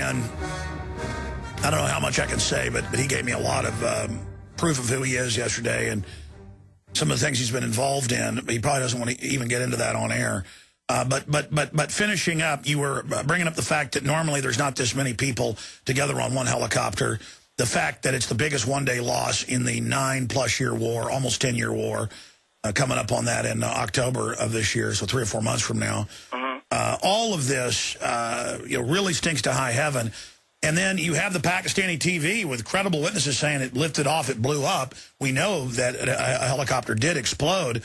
man, I don't know how much I can say, but he gave me a lot of proof of who he is yesterday and some of the things he's been involved in. He probably doesn't want to even get into that on air. But finishing up, you were bringing up the fact that normally there's not this many people together on one helicopter. The fact that it's the biggest one-day loss in the 9-plus-year war, almost 10-year war, coming up on that in October of this year, so 3 or 4 months from now. All of this really stinks to high heaven. And then you have the Pakistani TV with credible witnesses saying it lifted off, it blew up. We know that a helicopter did explode.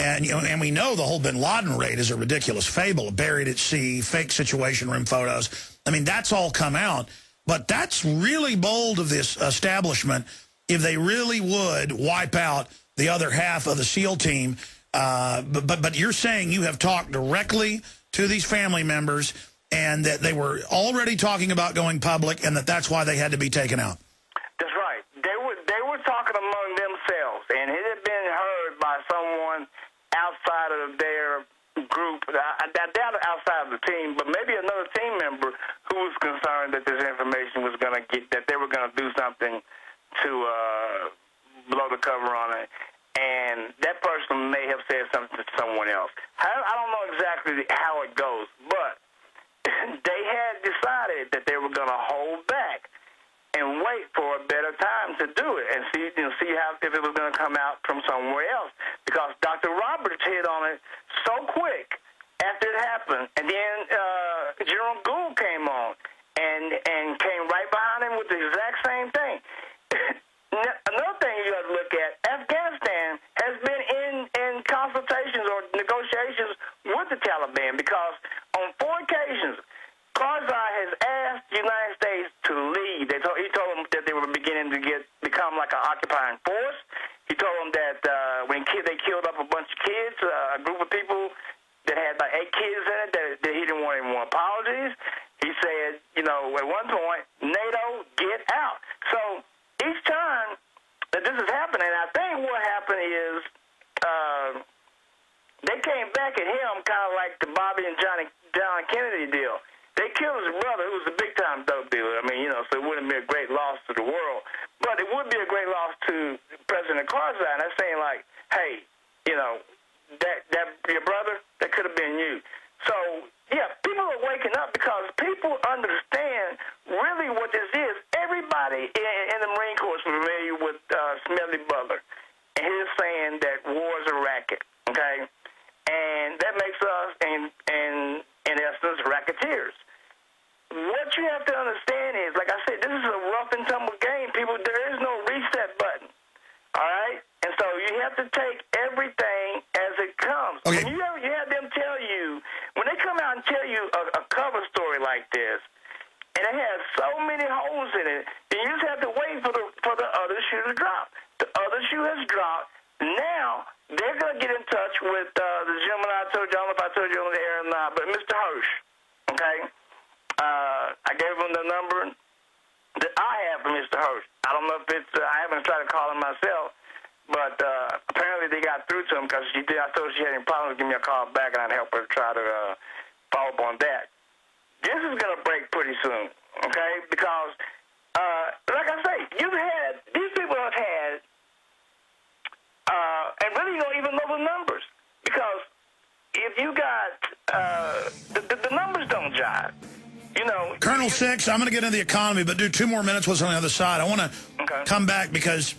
And we know the whole bin Laden raid is a ridiculous fable, buried at sea, fake situation room photos. I mean, that's all come out. But that's really bold of this establishment if they really would wipe out the other half of the SEAL team. But you're saying you have talked directly to these family members and that they were already talking about going public and that's why they had to be taken out. That's right. They were talking among themselves, and it had been heard by someone outside of their group. I doubt outside of the team, but maybe another team member who was concerned that this information was going to that they were going to do something to blow the cover on it. And that person may have said something to someone else. I don't know exactly how it goes, but they had decided that they were going to hold back and wait for a better time to do it and see how if it was going to come out from somewhere else. Because Dr. Roberts hit on it so quick after it happened, and then General Gould came on and came right behind him with the exact same thing. Another thing you got to look at, Afghanistan has been in consultations or negotiations with the Taliban because on 4 occasions, Karzai has asked the United States to leave. He told them that they were beginning to become like an occupying force. He told them that when they killed up a bunch of kids, a group of people that had like 8 kids in it, that he didn't want any more apologies. He said, at one point, NATO, get out. So each time that this is happening, I think what happened is they came back at him kind of like the Bobby and John Kennedy deal. They killed his brother, who was a big-time dope dealer. I mean, so it wouldn't be a great loss to the world. But it would be a great loss to President Karzai. And they're saying, like, hey, that your brother, that could have been you. So, yeah, people are waking up because people understand really what this is. Everybody in the Marine Corps is familiar with Smedley Butler. And he's saying that war is a racket, okay? And that makes us, in essence, racketeers. What you have to understand is, like I said, this is a rough and tumble game. People, there is no reset button, all right? And so you have to take everything as it comes. Okay. When you have them tell you, when they come out and tell you a cover story like this, and it has so many holes in it, then you just have to wait for the other shoe to drop. The other shoe has dropped. Now they're going to get in touch with the gentleman I told you. I don't know if I told you on the air or not, but Mr. Hirsch, okay? I gave him the number that I have from Mr. Hirsch. I don't know if it's, I haven't tried to call him myself, but apparently they got through to him because I told her she had any problems, give me a call back, and I'd help her try to follow up on that. This is going to break pretty soon, okay? Because, like I say, these people have had, and really you don't even know the numbers. Because if you got, the numbers don't jive. Colonel Six, I'm going to get into the economy, but do 2 more minutes. What's on the other side? I want to come back because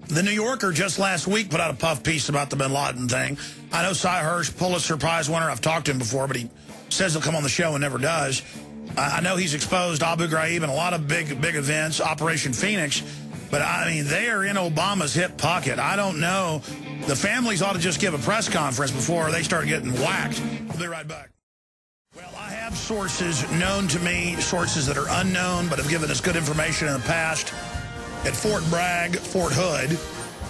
the New Yorker just last week put out a puff piece about the bin Laden thing. I know Cy Hirsch, Pulitzer Prize winner. I've talked to him before, but he says he'll come on the show and never does. I know he's exposed Abu Ghraib and a lot of big events, Operation Phoenix. But, I mean, they are in Obama's hip pocket. I don't know. The families ought to just give a press conference before they start getting whacked. We'll be right back. Well, I have sources known to me, sources that are unknown, but have given us good information in the past. At Fort Bragg, Fort Hood,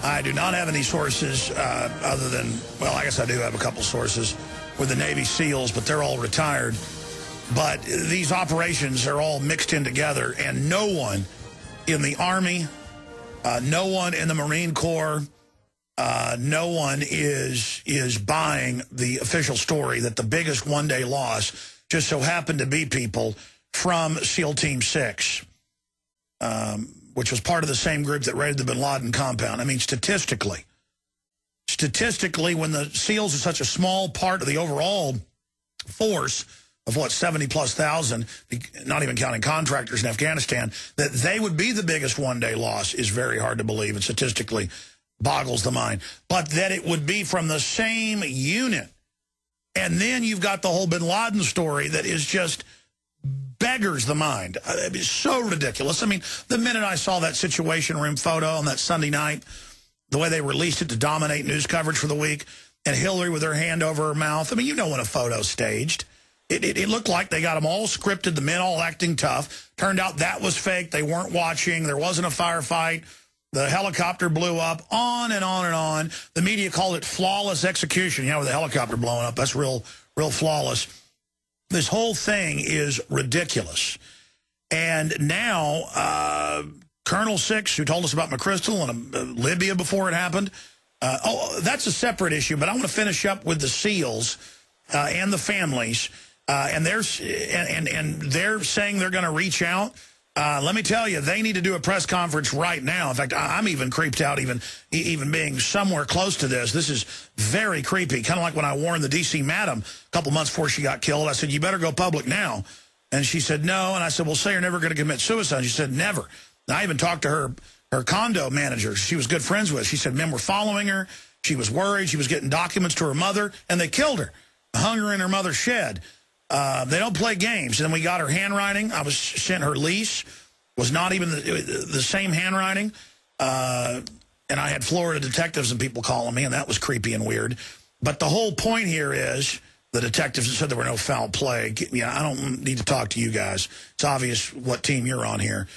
I do not have any sources other than, well, I guess I do have a couple sources with the Navy SEALs, but they're all retired. But these operations are all mixed in together, and no one in the Army, no one in the Marine Corps, no one is buying the official story that the biggest one-day loss just so happened to be people from SEAL Team 6, which was part of the same group that raided the bin Laden compound. I mean, statistically, when the SEALs are such a small part of the overall force of, what, 70-plus thousand, not even counting contractors in Afghanistan, that they would be the biggest one-day loss is very hard to believe, and statistically boggles the mind. But that it would be from the same unit. And then you've got the whole bin Laden story that is just beggars the mind. It's so ridiculous. I mean, the minute I saw that Situation Room photo on that Sunday night, the way they released it to dominate news coverage for the week, and Hillary with her hand over her mouth, I mean, you know when a photo's staged. It looked like they got them all scripted, the men all acting tough. Turned out that was fake. They weren't watching. There wasn't a firefight. The helicopter blew up, on and on and on. The media called it flawless execution. You know, with the helicopter blowing up, that's real flawless. This whole thing is ridiculous. And now, Colonel Six, who told us about McChrystal and Libya before it happened, that's a separate issue, but I want to finish up with the SEALs and the families. And they're saying they're going to reach out. Let me tell you, they need to do a press conference right now. In fact, I'm even creeped out, even being somewhere close to this. This is very creepy. Kind of like when I warned the D.C. madam a couple months before she got killed. I said, you better go public now. And she said, no. And I said, well, say you're never going to commit suicide. She said, never. And I even talked to her condo manager she was good friends with. She said men were following her. She was worried. She was getting documents to her mother, and they killed her, hung her in her mother's shed. They don't play games. And then we got her handwriting. I was sent her lease. Was not even the same handwriting. And I had Florida detectives and people calling me, and that was creepy and weird. But the whole point here is the detectives said there were no foul play. Yeah, I don't need to talk to you guys. It's obvious what team you're on here.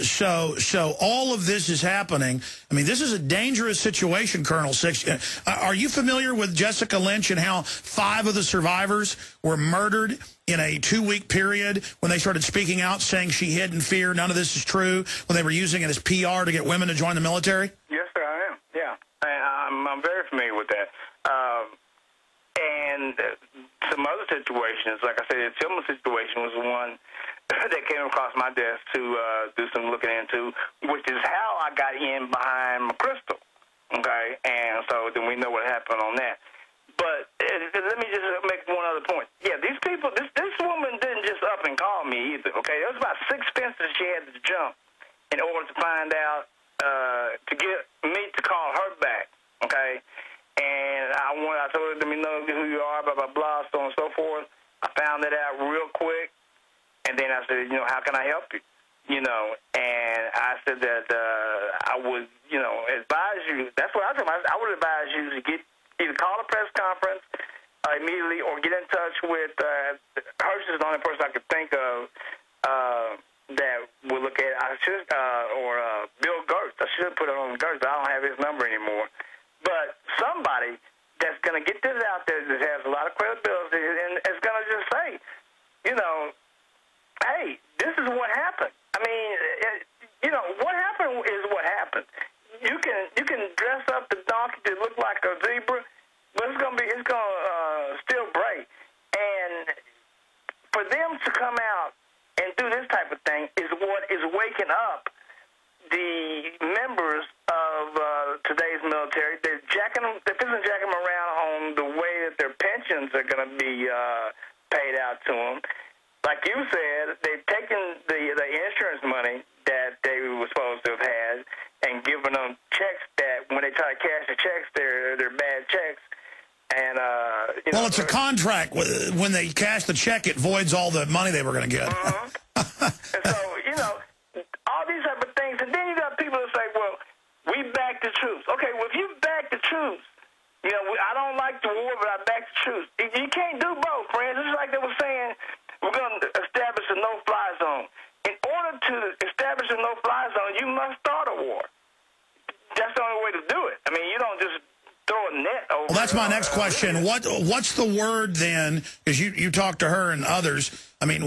So all of this is happening. I mean, this is a dangerous situation, Colonel Six. Are you familiar with Jessica Lynch and how 5 of the survivors were murdered in a 2-week period when they started speaking out, saying she hid in fear, none of this is true, when they were using it as PR to get women to join the military? Yes, sir, I am. Yeah, I'm very familiar with that. And some other situations, like I said, the Tillman situation was one that came across my desk to do some looking into, which is how I got in behind McChrystal, okay? And so then we know what happened on that. But let me just make one other point. Yeah, these people, this woman didn't just up and call me either, okay? There was about 6 fences she had to jump in order to find out, to get me to call her back, okay? And I told her, let me know who you are, blah, blah, blah, so on and so forth. I found that out real quick. And then I said, how can I help you? And I said that I would, advise you. That's what I told them. I would advise you to either call a press conference immediately or get in touch with Hirsch is the only person I could think of that would look at. Or Bill Gertz. I should have put it on Gertz, but I don't have his number anymore. But somebody that's going to get this out there that has a lot of credibility and is going to just say, hey, this is what happened. I mean, what happened is what happened. You can dress up the donkey to look like a zebra, but it's gonna still bray. And for them to come out and do this type of thing is what is waking up the members of today's military. They're jacking them around on the way that their pensions are going to be paid out to them. Like you said, they've taken the insurance money that they were supposed to have had and given them checks that when they try to cash the checks, they're bad checks. And well, it's a contract. When they cash the check, it voids all the money they were going to get. And so, all these type of things. And then you got people that say, well, we back the troops. Okay, well, if you back the troops, I don't like the war, but I back the troops. You can't do both, friends. It's like they were saying, we're going to establish a no-fly zone. In order to establish a no-fly zone, you must start a war. That's the only way to do it. I mean, you don't just throw a net over. Well, that's my next question. What's the word then? Because you talked to her and others. I mean,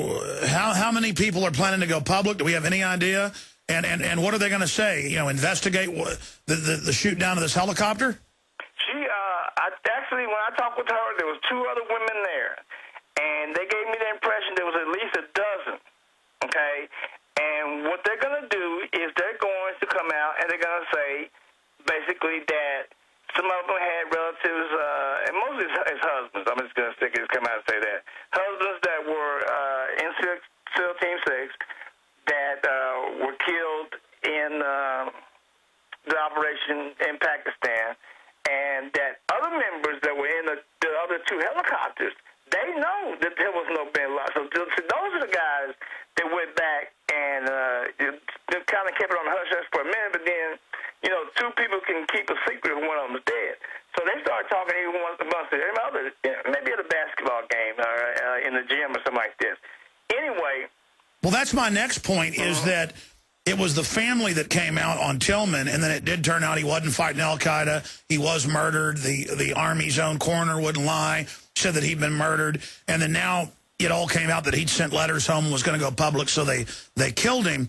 how many people are planning to go public? Do we have any idea? And what are they going to say? Investigate the shoot down of this helicopter? Actually, when I talked with her, there was 2 other women there. And they gave me the impression there was at least a dozen out and they're going to say basically that some of them had relatives, and mostly his husbands. I'm just going to come out and say that. Husbands that were in SEAL Team 6 that were killed in the operation in Pakistan, and that other members that were in the other two helicopters, they know that there was no bin Laden. So those are the guys that went back and kind of kept it on the hush-hush for a minute, but then, you know, two people can keep a secret if one of them is dead. So they started talking even amongst other, maybe at a basketball game or in the gym or something like this. Anyway. Well, that's my next point is that it was the family that came out on Tillman, and then it did turn out he wasn't fighting Al-Qaeda. He was murdered. The Army's own coroner wouldn't lie, said that he'd been murdered. And then now it all came out that he'd sent letters home and was going to go public, so they killed him.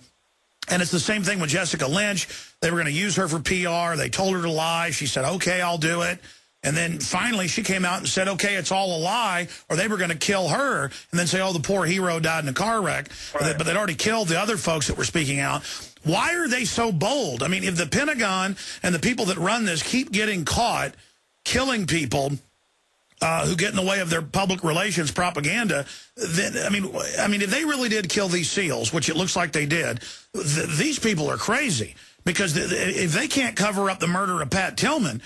And it's the same thing with Jessica Lynch. They were going to use her for PR. They told her to lie. She said, okay, I'll do it. And then finally she came out and said, okay, it's all a lie, or they were going to kill her and then say, oh, the poor hero died in a car wreck. Right. But they'd already killed the other folks that were speaking out. Why are they so bold? I mean, if the Pentagon and the people that run this keep getting caught killing people who get in the way of their public relations propaganda, then, I mean, if they really did kill these SEALs, which it looks like they did, these people are crazy. Because if they can't cover up the murder of Pat Tillman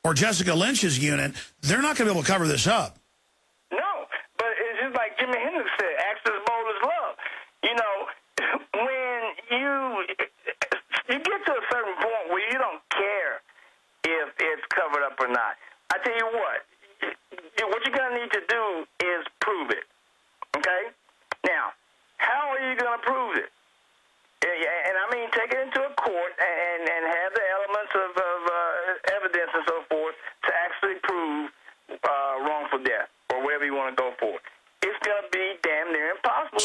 or Jessica Lynch's unit, they're not going to be able to cover this up. No, but it's just like Jimi Hendrix said, act as bold as love. You know, when you get to a certain point where you don't care if it's covered up or not, I tell you what you're going to need to do is prove it, okay? Now, how are you going to prove it? And I mean, take it into a court and have the elements of evidence and so forth to actually prove wrongful death or whatever you want to go for. It's going to be damn near impossible.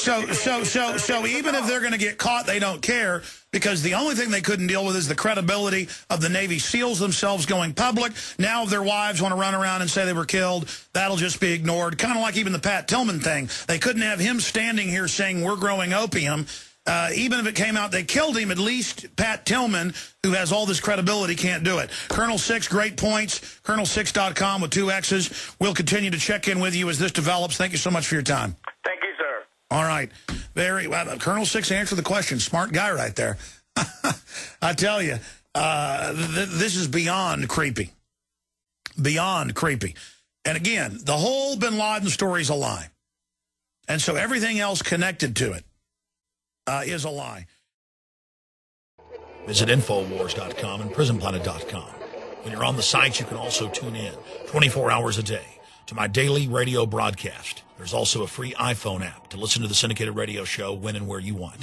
So even if they're going to get caught, they don't care, because the only thing they couldn't deal with is the credibility of the Navy SEALs themselves going public. Now if their wives want to run around and say they were killed, that'll just be ignored. Kind of like even the Pat Tillman thing. They couldn't have him standing here saying we're growing opium. Even if it came out they killed him, at least Pat Tillman, who has all this credibility, can't do it. Colonel Six, great points. Colonel6.com with 2 X's. We'll continue to check in with you as this develops. Thank you so much for your time. Thank you, sir. All right. Very well. Colonel Six answered the question. Smart guy right there. I tell you, this is beyond creepy. Beyond creepy. And again, the whole bin Laden story is a lie. And so everything else connected to it is a lie. Visit Infowars.com and PrisonPlanet.com. When you're on the sites, you can also tune in 24 hours a day to my daily radio broadcast. There's also a free iPhone app to listen to the syndicated radio show when and where you want.